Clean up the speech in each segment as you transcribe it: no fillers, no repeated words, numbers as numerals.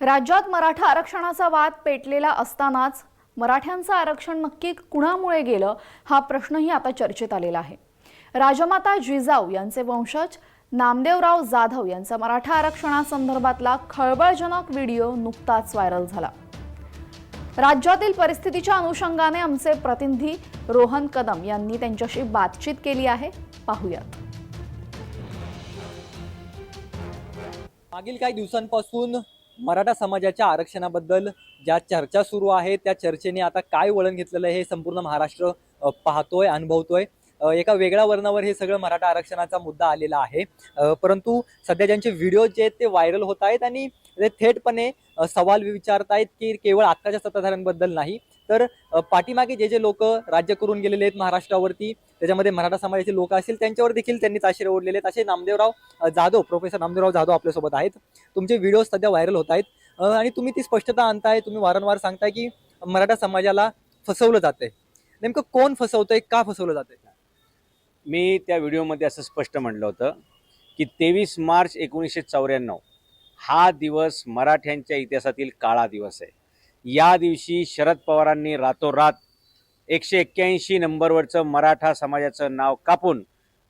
राज्यात मराठा आरक्षणाचा वाद पेटलेला असतानाच मराठ्यांचं आरक्षण नक्की कुणामुळे गेलं हा प्रश्नही आता चर्चेत आलेला आहे। राजमाता जिजाऊ यांचे वंशज नामदेवराव जाधव यांचा मराठा आरक्षणासंदर्भातला खळबळजनक व्हिडिओ नुकताच व्हायरल झाला। राज्यातील परिस्थितीच्या अनुषंगाने आमचे प्रतिनिधी रोहन कदम यांनी त्यांच्याशी बातचीत केली आहे, पाहूयात। मागील काही दिवसांपासून मराठा समाजाच्या आरक्षणाबद्दल ज्या चर्चा सुरू आहे त्या चर्चेने आता काय वळण घेतलेलं आहे हे संपूर्ण महाराष्ट्र पाहतोय, अनुभवतोय। एका वेगळ्या वर्णावर हे सगळं मराठा आरक्षणाचा मुद्दा आलेला आहे। परंतु सध्या ज्यांचे व्हिडिओ जे ते व्हायरल होत आहेत आणि ते थेटपणे सवाल विचारतायत की केवळ आत्ताच्या सत्ताधाऱ्यांबद्दल नाही तर पाठीमागे जे लोक राज्य करून गेलेले आहेत महाराष्ट्रावरती, त्याच्यामध्ये मराठा समाजाचे लोक असतील त्यांच्यावर देखील त्यांनी ताशेरे ओढलेले आहेत। असे नामदेवराव जाधव, प्रोफेसर नामदेवराव जाधव आपल्यासोबत आहेत। तुमचे व्हिडिओ सध्या व्हायरल होत आहेत आणि तुम्ही ती स्पष्टता आणताय, तुम्ही वारंवार सांगताय की मराठा समाजाला फसवलं जातंय। नेमकं कोण फसवतंय, का फसवलं जातंय? मी त्या व्हिडिओमध्ये असं स्पष्ट म्हटलं होतं की 23 मार्च 1994 हा दिवस मराठ्यांच्या इतिहासातील काळा दिवस आहे। या दिवशी शरद पवारांनी रातोरात 181 नंबरवरचं मराठा समाजाचं नाव कापून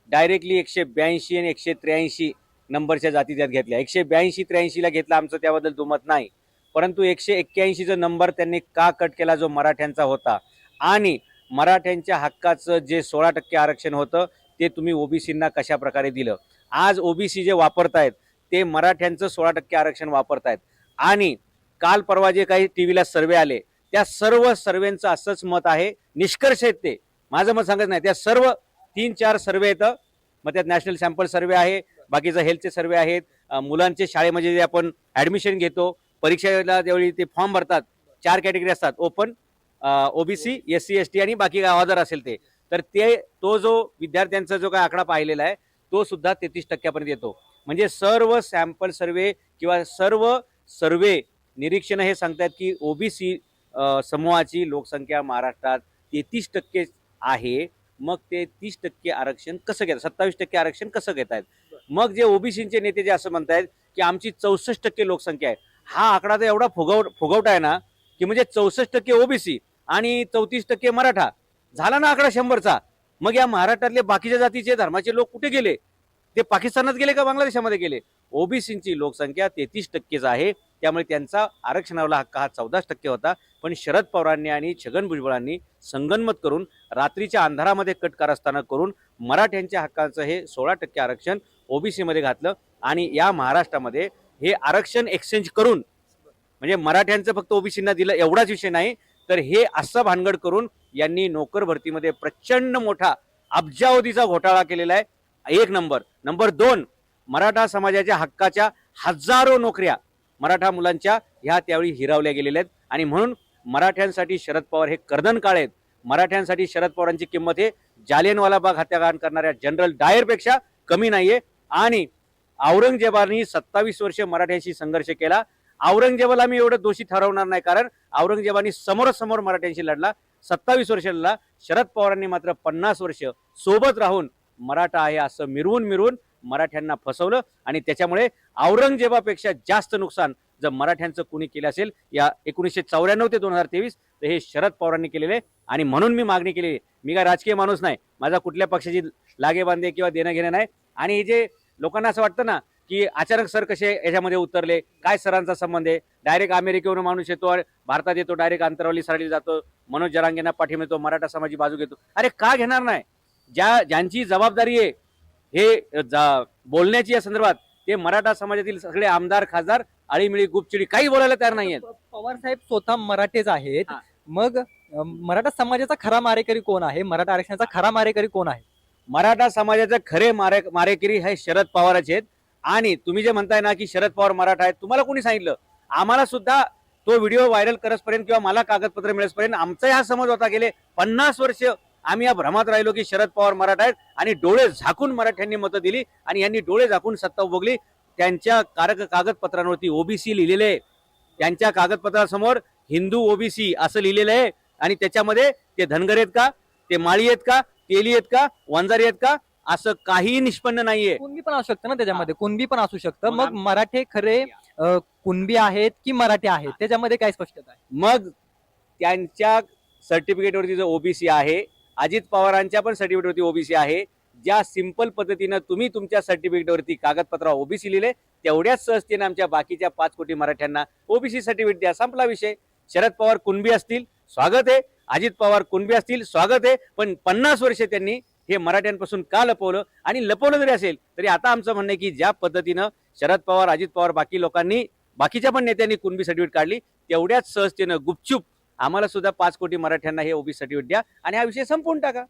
डायरेक्टली 182 आणि 183 नंबरच्या जाती त्यात घेतल्या। 182-83ला घेतला, आमचं त्याबद्दल दुमत नाही, परंतु 181चा नंबर त्यांनी का कट केला जो मराठ्यांचा होता, आणि मराठ्यांच्या हक्काचं जे 16% आरक्षण होतं ते तुम्ही ओबीसींना कशा प्रकारे दिलं। आज ओबीसी जे वापरतायत ते मराठ्यांचं 16% आरक्षण वापरतायत। आणि काल परवा जे काही टीव्हीला सर्वे आले त्या सर्व सर्वेंचं असंच मत आहे, निष्कर्ष आहेत ते, माझं मत सांगत नाही, त्या सर्व 3-4 सर्वे आहेत। मग त्यात नॅशनल सॅम्पल सर्वे आहे, बाकीचं हेल्थचे सर्वे आहेत, मुलांचे शाळेमध्ये जे आपण ॲडमिशन घेतो, परीक्षेला त्यावेळी ते फॉर्म भरतात, 4 कॅटेगरी असतात, ओपन, ओबीसी, SC ST आणि बाकी अदर असेल ते, तर तो जो विद्यार्थ्यांचा जो काय आकडा पाहिलेला आहे तो सुद्धा 33% येतो। म्हणजे सर्व सॅम्पल सर्वे किंवा सर्व सर्वे निरीक्षण हे सांगतात की ओबीसी समूहाची लोकसंख्या महाराष्ट्रात 33% आहे। मग ते 30% आरक्षण कसं घेतात, 27% आरक्षण कसं घेत आहेत? मग जे ओबीसीचे नेते जे असं म्हणतायत की आमची 64% लोकसंख्या आहे, हा आकडा तर एवढा फुगवटा आहे ना की म्हणजे 64% ओबीसी आणि 34% मराठा, झाला ना आकडा 100चा। मग या महाराष्ट्रातले बाकीच्या जातीचे धर्माचे लोक कुठे गेले? ते पाकिस्तानात गेले का बांगलादेशामध्ये गेले? ओबीसीची लोकसंख्या 33%च आहे, त्यामुळे त्यांचा आरक्षणावरला हक्क हा 14% होता। पण शरद पवारांनी आणि छगन भुजबळांनी संगनमत करून रात्रीच्या अंधारामध्ये कट कारस्थान करून मराठ्यांच्या हक्काचं हे 16% आरक्षण ओबीसी मध्ये घातलं। आणि या महाराष्ट्रामध्ये हे आरक्षण एक्सचेंज करून, म्हणजे मराठ्यांचं फक्त ओबीसींना दिलं एवढाच विषय नाही, तर हे असं भानगड करून यांनी नोकर भरतीमध्ये प्रचंड मोठा अब्जावधीचा घोटाळा केलेला आहे। 1 नंबर। नंबर 2, मराठा समाजाच्या हक्काच्या हजारो नोकऱ्या मराठा मुलांच्या ह्या त्यावेळी हिरावल्या गेलेल्या आहेत। आणि म्हणून मराठ्यांसाठी शरद पवार हे कर्दन काळे आहेत। मराठ्यांसाठी शरद पवारांची किंमत हे जालियनवाला बाग हत्याकांड करणाऱ्या जनरल डायरपेक्षा कमी नाहीये। आणि औरंगजेबाने 27 वर्ष मराठ्यांशी संघर्ष केला। औरंगजेबाला मी एवढं दोषी ठरवणार नाही, कारण औरंगजेबाने समोरासमोर मराठ्यांशी लढला, 27 वर्ष लढला। शरद पवारांनी मात्र 50 वर्ष सोबत राहून मराठा आहे असं मिरवून मराठ्यांना फसवलं। आणि त्याच्यामुळे औरंगजेबापेक्षा जास्त नुकसान जर मराठ्यांचं कुणी केलं असेल या 1994 ते 2023 तर हे शरद पवारांनी केलेले। आणि म्हणून मी मागणी केली, मी काय राजकीय माणूस नाही, माझा कुठल्या पक्षाची लागेबांधे किंवा देणं घेणं नाही। आणि जे लोकांना असं वाटतं ना की अचानक सर कसे याच्यामध्ये उतरले, काय सरांचा संबंध आहे, डायरेक्ट अमेरिकेवरून माणूस येतो आणि भारतात येतो, डायरेक्ट अंतरावली सरळी जातो, मनोज जरांगेंना पाठिंबा देतो, मराठा समाजाची बाजू घेतो। अरे का घेणार नाही? ज्यांची जबाबदारी आहे हे बोलण्याची या संदर्भात, ते मराठा समाजातील सगळे आमदार, खासदार आळीमिळी गुपचिडी काही बोलायला तयार नाहीयेत। पवार साहेब स्वतः मराठेच आहेत, मग मराठा समाजाचा खरा मारेकरी कोण आहे? मराठा आरक्षणाचा खरा मारेकरी कोण आहे? मराठा समाजाचे खरे मारेकरी हे शरद पवारच आहेत। आणि तुम्ही जे म्हणताय ना की शरद पवार मराठा आहेत, तुम्हाला कोणी सांगितलं? आम्हाला सुद्धा तो व्हिडिओ व्हायरल करसपर्यंत किंवा मला कागदपत्र मिळेसपर्यंत आमचाही हा समज होता, गेले 50 वर्ष आम्ही या भ्रमात राहिलो की शरद पवार मराठा आहेत आणि डोळे झाकून मराठ्यांनी मतं दिली आणि यांनी डोळे झाकून सत्ता उपभोगली। त्यांच्या कागदपत्रांवरती ओबीसी लिहिलेले आहे, त्यांच्या कागदपत्रासमोर हिंदू ओबीसी असं लिहिलेलं आहे। आणि त्याच्यामध्ये ते धनगर आहेत का, ते माळी आहेत का, तेली आहेत का, वंजारी आहेत का, असं काहीही निष्पन्न नाहीये. कुणबी पण असू शकतं ना त्याच्यामध्ये, कुणबी पण असू शकतं. मग मग आम- मराठे खरे कुणबी आहेत की मराठे आहेत त्याच्यामध्ये काय स्पष्टता आहे? मग त्यांच्या सर्टिफिकेटवरती जो ओबीसी आहे, अजित पवारांच्या पण सर्टिफिकेटवरती ओबीसी आहे. ज्या सिंपल पद्धतीनं तुम्ही तुमच्या सर्टिफिकेटवरती कागदपत्रावर ओबीसी लिहिले, तेवढ्याच सहजतेने आमच्या बाकीच्या 5 कोटी मराठ्यांना ओबीसी सर्टिफिकेट द्या, संपला विषय. शरद पवार कुणबी असतील स्वागत आहे, अजित पवार कुणबी असतील स्वागत आहे, पण 50 वर्ष त्यांनी हे मराठ्यांपासून का लपवलं? आणि लपवलं जरी असेल तरी आता आमचं म्हणणं आहे की ज्या पद्धतीनं शरद पवार, अजित पवार, बाकीच्या पण नेत्यांनी कुणबी सर्टिफिकेट काढली, तेवढ्याच सहजतेनं गुपचूप आम्हाला सुद्धा 5 कोटी मराठ्यांना हे ओबीसी सर्टिफिकेट द्या आणि हा विषय संपवून टाका.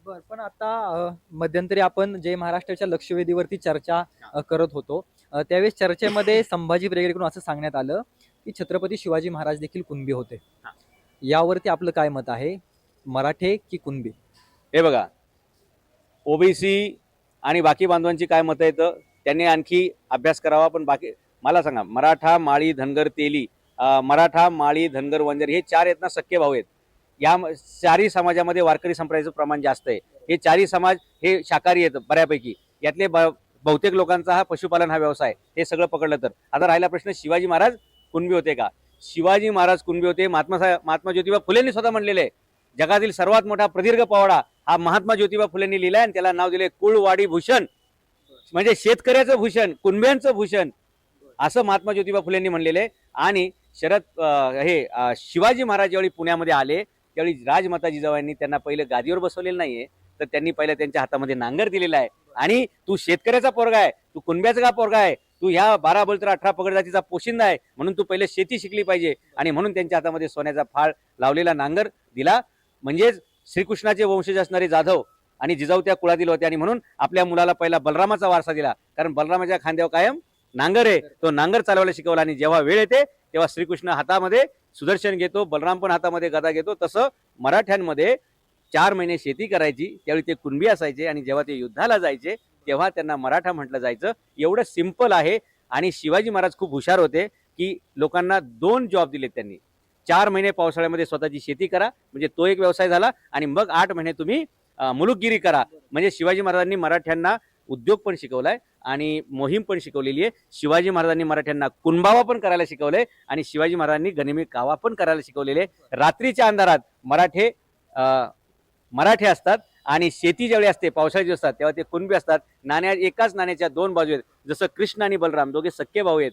बर, पण आता मध्यंतरी आपण जय महाराष्ट्राच्या लक्षवेधीवरती चर्चा करत होतो. त्यावेळेस चर्चेमध्ये संभाजी ब्रिगेडकडून असं सांगण्यात आलं की छत्रपती शिवाजी महाराज देखील कुणबी होते. हा. यावरती आपलं काय मत आहे, मराठे की कुणबी? हे बघा, ओबीसी आणि बाकी बांधवांची काय मतं आहेत त्यांनी आणखी अभ्यास करावा. पण बाकी मला सांगा, मराठा, माळी, धनगर, तेली, मराठा, माळी, धनगर, वंजारी हे 4 आहेत ना, सख्खे भाऊ आहेत. या चारही समाजामध्ये वारकरी संप्रदायाचं प्रमाण जास्त आहे. हे चारही समाज हे शाकाहारी आहेत बऱ्यापैकी. यातले बहुतेक लोकांचा हा पशुपालन हा व्यवसाय. हे सगळं पकडलं तर आता राहिला प्रश्न, शिवाजी महाराज कुणबी होते का? शिवाजी महाराज कुणबी होते. महात्मा ज्योतिबा फुलेंनी स्वतः म्हणलेले आहे, जगातील सर्वात मोठा प्रदीर्घ पोवाडा हा महात्मा ज्योतिबा फुलेंनी लिहिलाय आणि त्याला नाव दिले कुळवाडी भूषण, म्हणजे शेतकऱ्याचं भूषण, कुणब्यांचं भूषण, असं महात्मा ज्योतिबा फुलेंनी म्हणलेले. आणि शिवाजी महाराज ज्यावेळी पुण्यामध्ये आले त्यावेळी राजमाता जिजाबाईंनी त्यांना पहिले गादीवर बसवलेलं नाहीये, तर त्यांनी पहिल्या त्यांच्या हातामध्ये नांगर दिलेला आहे. आणि तू शेतकऱ्याचा पोरगा आहे, तू कुणब्याचा का पोरगा आहे, तू ह्या 12 बलतर 18 पगड जातीचा पोशिंदा आहे, म्हणून तू पहिले शेती शिकली पाहिजे. आणि म्हणून त्यांच्या हातामध्ये सोन्याचा फाळ लावलेला नांगर दिला. म्हणजेच श्रीकृष्णाचे वंशज असणारे जाधव आणि जिजाऊ त्या कुळातील होते, आणि म्हणून आपल्या मुलाला पहिला बलरामाचा वारसा दिला, कारण बलरामाच्या खांद्यावर कायम नांगर आहे. तो नांगर चालवायला शिकवला. आणि जेव्हा वेळ येते तेव्हा श्रीकृष्ण हातामध्ये सुदर्शन घेतो, बलराम पण हातामध्ये गदा घेतो. तसं मराठ्यांमध्ये 4 महिने शेती करायची, त्यावेळी ते कुणबी असायचे, आणि जेव्हा ते युद्धाला जायचे तेव्हा त्यांना मराठा म्हटलं जायचं. एवढं सिंपल आहे. आणि शिवाजी महाराज खूप हुशार होते की लोकांना 2 जॉब दिलेत त्यांनी. 4 महिने पावसाळ्यामध्ये स्वतःची शेती करा, म्हणजे तो एक व्यवसाय झाला, आणि मग 8 महिने तुम्ही मुलुकगिरी करा. म्हणजे शिवाजी महाराजांनी मराठ्यांना उद्योग पण शिकवलाय आणि मोहीम पण शिकवलेली आहे. शिवाजी महाराजांनी मराठ्यांना कुणबावा पण करायला शिकवलंय, आणि शिवाजी महाराजांनी गनिमी कावा पण करायला शिकवलेले. रात्रीच्या अंधारात मराठे असतात, आणि शेती ज्यावेळी असते पावसाळ्याची असतात तेव्हा ते कुणबी असतात. एकाच नाण्याच्या 2 बाजू आहेत. जसं कृष्ण आणि बलराम दोघे सख्खे भाऊ आहेत.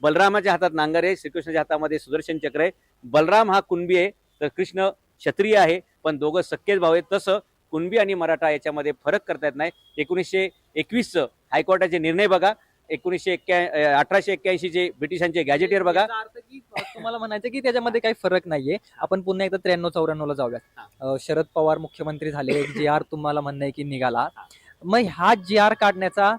बलरामाच्या हातात नांगर आहे, श्रीकृष्णाच्या हातामध्ये सुदर्शन चक्र आहे. बलराम हा कुणबी आहे तर कृष्ण क्षत्रिय आहे, पण दोघं सख्खेच भाऊ आहेत. तसं कुणबी आणि मराठा याच्यामध्ये फरक करता येत नाही. 1921 हायकोर्टाचे निर्णय बघा, 1881 ब्रिटिशांचे गॅजेटियर बघा. याचा अर्थ की तुम्हाला म्हणायचं की त्याच्यामध्ये काही फरक नाहीये. आपण पुन्हा एकदा 93-94 ला जाऊया. शरद पवार मुख्यमंत्री झाले, एक जी आर तुम्हाला म्हणणं आहे की निघाला. मग हा जी आर काढण्याचा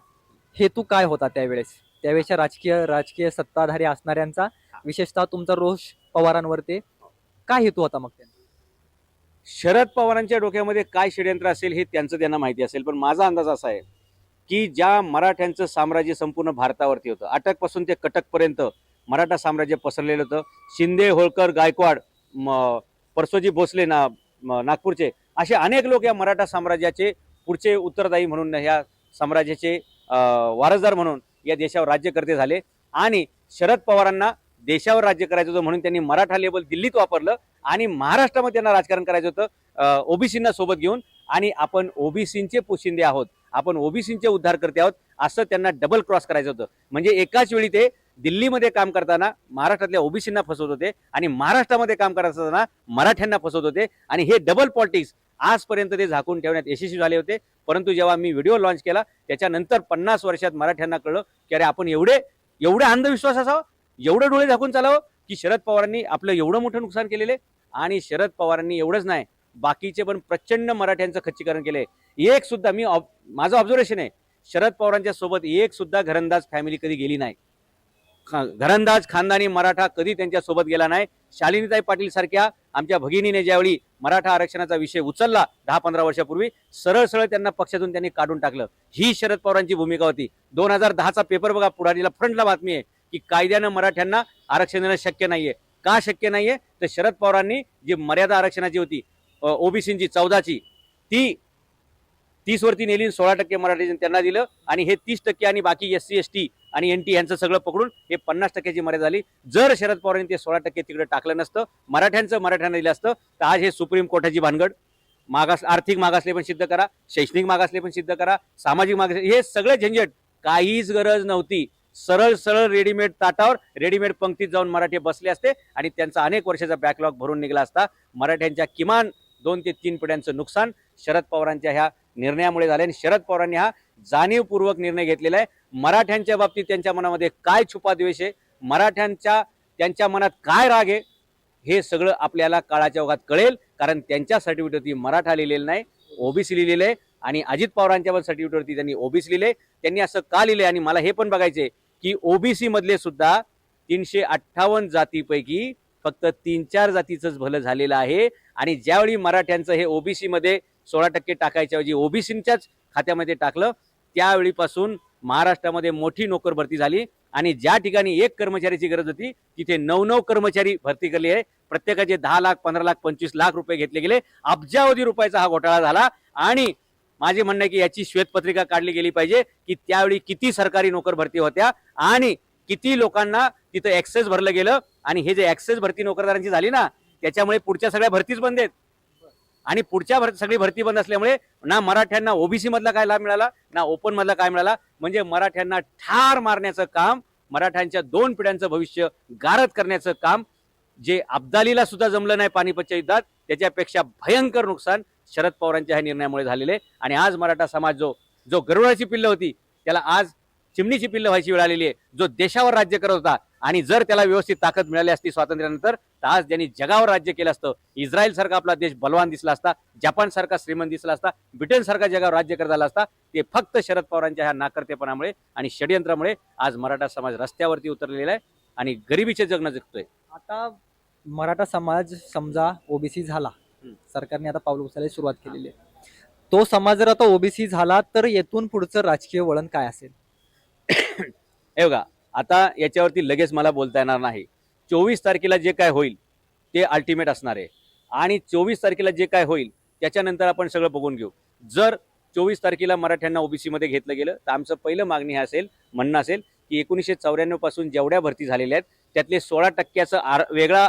हेतू काय होता त्यावेळेसच्या राजकीय सत्ताधारी असणाऱ्यांचा, विशेषतः तुमचा रोष पवारांवरती काय हेतू होता? मग त्यांचा शरद पवारांच्या डोक्यामध्ये काय षड्यंत्र असेल हे त्यांना माहिती असेल, पण माझा अंदाज असा आहे की ज्या मराठ्यांचं साम्राज्य संपूर्ण भारतावरती होतं, अटकपासून ते कटकपर्यंत मराठा साम्राज्य पसरलेलं होतं. शिंदे, होळकर, गायकवाड, परसोजी भोसले नागपूरचे, असे अनेक लोक या मराठा साम्राज्याचे पुढचे उत्तरदायी म्हणून, ह्या साम्राज्याचे वारसदार म्हणून या देशावर राज्यकर्ते झाले. आणि शरद पवारांना देशावर राज्य करायचं होतं म्हणून त्यांनी मराठा लेबल दिल्लीत वापरलं, आणि महाराष्ट्रामध्ये त्यांना राजकारण करायचं होतं ओबीसींना सोबत घेऊन. आणि आपण ओबीसींचे पोशिंदे आहोत, आपण ओबीसींचे उद्धारकर्ते आहोत, असं त्यांना डबल क्रॉस करायचं होतं. म्हणजे एकाच वेळी ते दिल्लीमध्ये काम करताना महाराष्ट्रातल्या ओबीसींना फसवत होते, आणि महाराष्ट्रामध्ये काम करत असताना मराठ्यांना फसवत होते. आणि हे डबल पॉलिटिक्स आजपर्यंत ते झाकून ठेवण्यात यशस्वी झाले होते. परंतु जेव्हा मी व्हिडिओ लॉन्च केला त्याच्यानंतर 50 वर्षात मराठ्यांना कळलं की अरे, आपण एवढे अंधविश्वास असावं, एवढे डोळे झाकून चालावं, की शरद पवारांनी आपलं एवढं मोठं नुकसान केलेले. आणि शरद पवारांनी एवढंच नाही, बाकीचे पण प्रचंड मराठ्यांचं खच्चीकरण केले. एक सुद्धा, माझं ऑब्झर्वेशन आहे, शरद पवारांच्या सोबत एक सुद्धा घरंदाज फॅमिली कधी गेली नाही. घरंदाज खानदानी मराठा कधी त्यांच्या सोबत गेला नाही. शालिनीताई पाटील सारख्या आमच्या भगिनीने ज्यावेळी मराठा आरक्षणाचा विषय उचलला 10-15 वर्षापूर्वी, सरळ त्यांना पक्षातून त्यांनी काढून टाकलं. ही शरद पवारांची भूमिका होती. 2010चा पेपर बघा, पुढारीला फ्रंटला बातमी आहे की कायद्यानं मराठ्यांना आरक्षण देणं शक्य नाहीये. का शक्य नाहीये? तर शरद पवारांनी जी मर्यादा आरक्षणाची होती ओबीसींची 14ची, ती 30वरती नेली, 16% मराठी त्यांना दिलं आणि हे 30% आणि बाकी SC ST आणि NT यांचं सगळं पकडून हे 50%ची मर्यादा झाली. जर शरद पवारांनी ते 16% तिकडे टाकलं नसतं, मराठ्यांना दिलं असतं, तर आज हे सुप्रीम कोर्टाची भानगड. आर्थिक मागासले पण सिद्ध करा, शैक्षणिक मागासले पण सिद्ध करा, सामाजिक मागासले, हे सगळे झंझट काहीच गरज नव्हती. सरळ सरळ रेडीमेड ताटावर रेडीमेड पंक्तीत जाऊन मराठी बसले असते आणि त्यांचा अनेक वर्षाचा बॅकलॉग भरून निघाला असता. मराठ्यांच्या किमान 2 ते 3 पिढ्यांचं नुकसान शरद पवारांच्या ह्या निर्णयामुळे झाले आणि शरद पवारांनी हा जाणीवपूर्वक निर्णय घेतलेला आहे. मराठ्यांच्या बाबतीत त्यांच्या मनामध्ये काय छुपा द्वेष आहे, त्यांच्या मनात काय राग आहे, हे सगळं आपल्याला काळाच्या ओघात कळेल. कारण त्यांच्या सर्टिफिकेटवरती मराठा लिहिलेलं नाही, ओबीसी लिहिलेलं आहे आणि अजित पवारांच्या सर्टिफिकेटवरती त्यांनी ओबीसी लिहिले. त्यांनी असं का लिहिले आणि मला हे पण बघायचे की ओबीसी मधले सुद्धा 358 जातीपैकी फक्त 3-4 जातीचंच भलं झालेलं आहे. आणि ज्यावेळी मराठ्यांचं हे ओबीसी मध्ये 16% टाकायच्या ऐवजी ओबीसीच्याच खात्यामध्ये टाकलं, त्यावेळीपासून महाराष्ट्रामध्ये मोठी नोकर भरती झाली आणि ज्या ठिकाणी 1 कर्मचाऱ्याची गरज होती तिथे 9 कर्मचारी भरती केली आहे. प्रत्येकाचे 10 लाख, 15 लाख, 25 लाख रुपये घेतले गेले. अब्जावधी रुपयाचा हा घोटाळा झाला आणि माझे म्हणणं आहे की याची श्वेतपत्रिका काढली गेली पाहिजे की त्यावेळी किती सरकारी नोकर भरती होत्या आणि किती लोकांना तिथं ऍक्सेस भरलं गेलं. आणि हे जे ऍक्सेस भरती नोकरदारांची झाली ना, त्याच्यामुळे पुढच्या सगळ्या भरतीच बंद आहेत. आणि पुढच्या सगळी भरती बंद असल्यामुळे ना मराठ्यांना ओबीसी मधला काय लाभ मिळाला, ना ओपन मधला काय मिळाला. म्हणजे मराठ्यांना ठार मारण्याचं काम, मराठ्यांच्या 2 पिढ्यांचं भविष्य गारद करण्याचं काम, जे अब्दालीला सुद्धा जमलं नाही पानिपतच्या युद्धात, त्याच्यापेक्षा भयंकर नुकसान शरद पवारांच्या ह्या निर्णयामुळे झालेले. आणि आज मराठा समाज जो गरुडाची पिल्ल होती त्याला आज चिमणीची पिल्ल व्हायची वेळ आलेली आहे. जो देशावर राज्य करत होता आणि जर त्याला व्यवस्थित ताकद मिळाली असती स्वातंत्र्यानंतर, तर आज त्यांनी जगावर राज्य केलं असतं. इस्रायल सारखा आपला देश बलवान दिसला असता, जपान सारखा श्रीमंत दिसला असता, ब्रिटन सारखा जगावर राज्य करत आला असता. ते फक्त शरद पवारांच्या ह्या नाकर्तेपणामुळे आणि षडयंत्रामुळे आज मराठा समाज रस्त्यावरती उतरलेला आहे आणि गरिबीचे जगणं जगतोय. आता मराठा समाज समजा ओबीसी झाला, सरकारने आता पाऊल उचलायला सुरुवात केलेली आहे. तो समाज जर आता ओबीसी झाला तर येथून पुढचं राजकीय वळण काय असेल? हे बघा, आता याच्यावरती लगेच मला बोलता येणार नाही. 24 तारखेला जे काय होईल ते अल्टिमेट असणार आहे आणि 24 तारखेला जे काय होईल त्याच्यानंतर आपण सगळं बघून घेऊ. जर 24 तारखेला मराठ्यांना ओबीसी मध्ये घेतलं गेलं तर आमचं पहिलं मागणी म्हणणं असेल की 1994 पासून जेवढ्या भरती झालेल्या आहेत त्यातले 16%चा वेगळा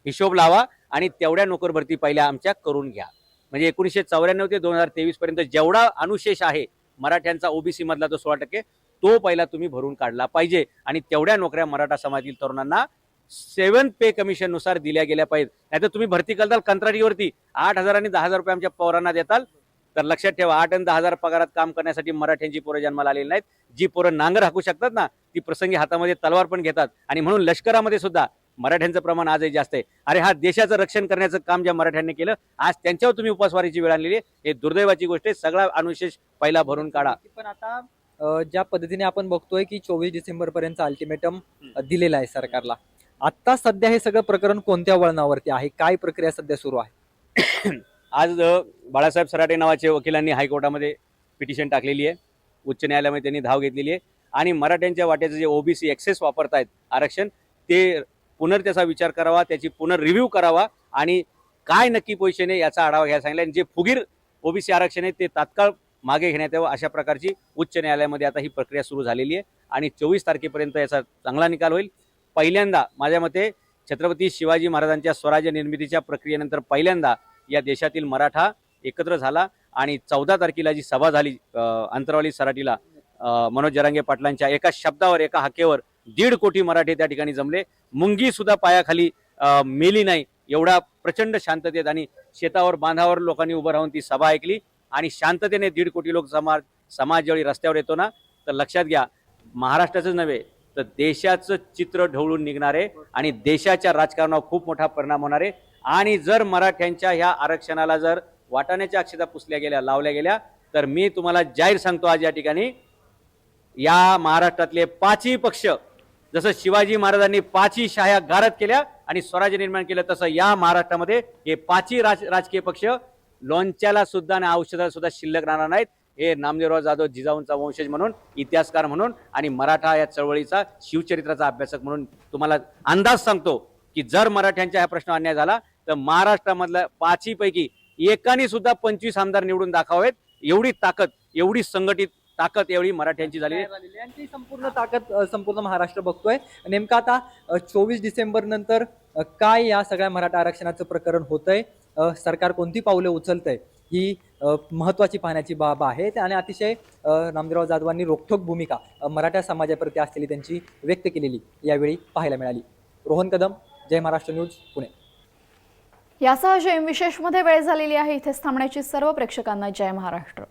हिशोब लावा आणि तेवढ्या नोकर भरती पहिल्या आमच्या करून घ्या. म्हणजे 1994 ते 2023 पर्यंत जेवढा अनुशेष आहे मराठ्यांचा ओबीसी मधला तो 16%, तो पहिला तुम्ही भरून काढला पाहिजे आणि तेवढ्या नोकऱ्या मराठा समाजातील तरुणांना 7th पे कमिशन नुसार दिल्या गेल्या पाहिजेत. नाहीतर तुम्ही भरती करताल कंत्राटीवरती 8,000 आणि 10,000 रुपये आमच्या पौरांना देताल, तर लक्षात ठेवा 8 आणि 10,000 पगारात काम करण्यासाठी मराठ्यांची पोरं जन्माला आलेली नाहीत. जी पोरं नांगर हाकू शकतात ना, ती प्रसंगी हातामध्ये तलवार पण घेतात. आणि म्हणून लष्करामध्ये सुद्धा मराठ्यांचं प्रमाण आजही जास्त आहे. अरे हा देशाचं रक्षण करण्याचं काम ज्या मराठ्यांनी केलं, आज त्यांच्यावर तुम्ही उपवासवारीची वेळ आणलेली आहे. हे दुर्दैवाची गोष्ट आहे. सगळा अनुशेष पहिला भरून काढा. पण आता ज्या पद्धतीने आपण बघतोय की 24 डिसेंबर पर्यंत अल्टिमेटम दिलेला आहे सरकारला, आता सध्या हे सगळं प्रकरण कोणत्या वळणावरती आहे? काय प्रक्रिया सध्या सुरू आहे? आज बाळासाहेब सराटे नावाचे वकिलांनी हायकोर्टामध्ये पिटिशन टाकलेली आहे. उच्च न्यायालयामध्ये त्यांनी धाव घेतलेली आहे आणि मराठ्यांच्या वाट्याचं जे ओबीसी ऍक्सेस वापरतायत आरक्षण, ते त्याचा विचार करावा, त्याची रिव्ह्यू करावा आणि काय नक्की पोझिशन आहे याचा आढावा घ्यायला सांगितलं. आणि जे फुगीर ओबीसी आरक्षण आहे ते तात्काळ मागे घेण्यात यावं, अशा प्रकारची उच्च न्यायालयामध्ये आता ही प्रक्रिया सुरू झालेली आहे आणि 24 तारखेपर्यंत याचा चांगला निकाल होईल. पहिल्यांदा माझ्या मते छत्रपती शिवाजी महाराजांच्या स्वराज्य निर्मितीच्या प्रक्रियेनंतर पहिल्यांदा या देशातील मराठा एकत्र झाला आणि 14 तारखेला जी सभा झाली अंतरावली सराटीला, मनोज जरांगे पाटलांच्या एका शब्दावर, एका हाकेवर 1.5 कोटी मराठे त्या ठिकाणी जमले. मुंगी सुद्धा पायाखाली मेली नाही, एवढा प्रचंड शांततेत आणि शेतावर बांधावर लोकांनी उभं राहून ती सभा ऐकली आणि शांततेने 1.5 कोटी लोक समाज ज्यावेळी रस्त्यावर येतो ना, तर लक्षात घ्या महाराष्ट्राचंच नव्हे तर देशाचं चित्र ढवळून निघणार आहे आणि देशाच्या राजकारणावर खूप मोठा परिणाम होणार आहे. आणि जर मराठ्यांच्या ह्या आरक्षणाला जर वाटाण्याच्या अक्षता पुसल्या गेल्या, लावल्या गेल्या, तर मी तुम्हाला जाहीर सांगतो आज या ठिकाणी, या महाराष्ट्रातले 5ही पक्ष, जसं शिवाजी महाराजांनी 5ही शाह्या गारद केल्या आणि स्वराज्य निर्माण केलं, तसं या महाराष्ट्रामध्ये हे 5ही राजकीय पक्ष लोणच्याला सुद्धा आणि औषधाला सुद्धा शिल्लक राहणार नाहीत. हे नामदेवराव जाधव जिजाऊंचा वंशज म्हणून, इतिहासकार म्हणून आणि मराठा या चळवळीचा शिवचरित्राचा अभ्यासक म्हणून तुम्हाला अंदाज सांगतो की जर मराठ्यांच्या हा प्रश्न अन्याय झाला तर महाराष्ट्रामधल्या 5ही पैकी एकाने सुद्धा 25 आमदार निवडून दाखवावेत. एवढी ताकद, एवढी संघटित ताकद यावेळी मराठ्यांची झाली आहे. यांची संपूर्ण ताकद संपूर्ण महाराष्ट्र बघतोय. नेमका आता 24 डिसेंबर नंतर काय या सगळ्या मराठा आरक्षणाचं प्रकरण होतंय, सरकार कोणती पावले उचलतंय, ही महत्वाची पाहण्याची बाब आहे. आणि अतिशय नामदेवराव जाधवांनी रोखठोक भूमिका मराठा समाजाप्रती असलेली त्यांची व्यक्त केलेली यावेळी पाहायला मिळाली. रोहन कदम, जय महाराष्ट्र न्यूज, पुणे. यासह जय विशेषमध्ये वेळ झालेली आहे. इथेच थांबण्याची सर्व प्रेक्षकांना जय महाराष्ट्र.